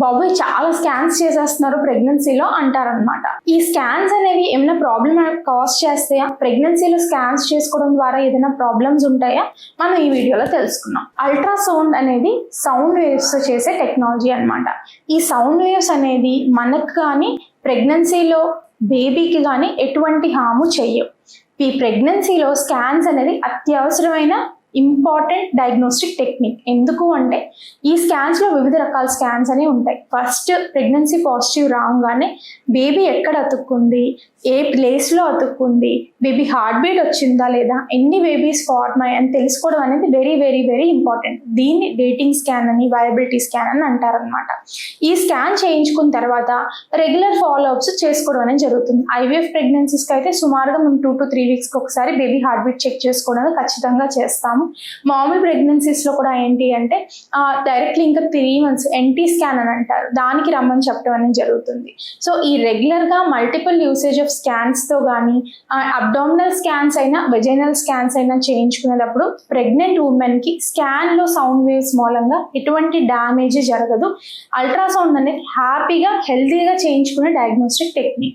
బాబోయ్ చాలా స్కాన్స్ చేసేస్తున్నారు ప్రెగ్నెన్సీలో అంటారనమాట. ఈ స్కాన్స్ అనేవి ఏమైనా ప్రాబ్లమ్ కాజ్ చేస్తాయా, ప్రెగ్నెన్సీలో స్కాన్స్ చేసుకోవడం ద్వారా ఏదైనా ప్రాబ్లమ్స్ ఉంటాయా, మనం ఈ వీడియోలో తెలుసుకున్నాం. అల్ట్రాసౌండ్ అనేది సౌండ్ వేవ్స్ చేసే టెక్నాలజీ అనమాట. ఈ సౌండ్ వేవ్స్ అనేది మనకు కానీ ప్రెగ్నెన్సీలో బేబీకి కానీ ఎటువంటి హాము చెయ్యవు. ఈ ప్రెగ్నెన్సీలో స్కాన్స్ అనేది అత్యవసరమైన ఇంపార్టెంట్ డయాగ్నోస్టిక్ టెక్నిక్. ఎందుకు అంటే ఈ స్కాన్స్లో వివిధ రకాల స్కాన్స్ అనేవి ఉంటాయి. ఫస్ట్ ప్రెగ్నెన్సీ పాజిటివ్ రాగానే బేబీ ఎక్కడ అతుక్కుంది, ఏ ప్లేస్లో అతుక్కుంది, బేబీ హార్ట్ బీట్ వచ్చిందా లేదా, ఎన్ని బేబీస్ ఫార్మ్ అయ్యి అని తెలుసుకోవడం అనేది వెరీ వెరీ వెరీ ఇంపార్టెంట్. దీన్ని డేటింగ్ స్కాన్ అని, వయబిలిటీ స్కాన్ అని అంటారనమాట. ఈ స్కాన్ చేయించుకున్న తర్వాత రెగ్యులర్ ఫాలోఅప్స్ చేసుకోవడం అనేది జరుగుతుంది. ఐవీఎఫ్ ప్రెగ్నెన్సీస్కి అయితే సుమారుగా మేము 2 to 3 వీక్స్కి ఒకసారి బేబీ హార్ట్ బీట్ చెక్ చేసుకోవడం ఖచ్చితంగా చేస్తాము. మామూలు ప్రెగ్నెన్సీస్లో కూడా ఏంటి అంటే డైరెక్ట్లీ ఇంకా 3 months ఎన్టీ స్కాన్ అని అంటారు, దానికి రమ్మని చెప్పడం అనేది జరుగుతుంది. సో ఈ రెగ్యులర్గా మల్టిపుల్ యూసేజ్ ఆఫ్ స్కాన్స్తో కానీ అబ్డామినల్ స్కాన్స్ అయినా వెజైనల్ స్కాన్స్ అయినా చేయించుకునేటప్పుడు ప్రెగ్నెంట్ ఉమెన్కి స్కాన్లో సౌండ్ వేవ్స్ మూలంగా ఎటువంటి డ్యామేజ్ జరగదు. అల్ట్రాసౌండ్ అనేది హ్యాపీగా హెల్తీగా చేయించుకునే డయాగ్నోస్టిక్ టెక్నిక్.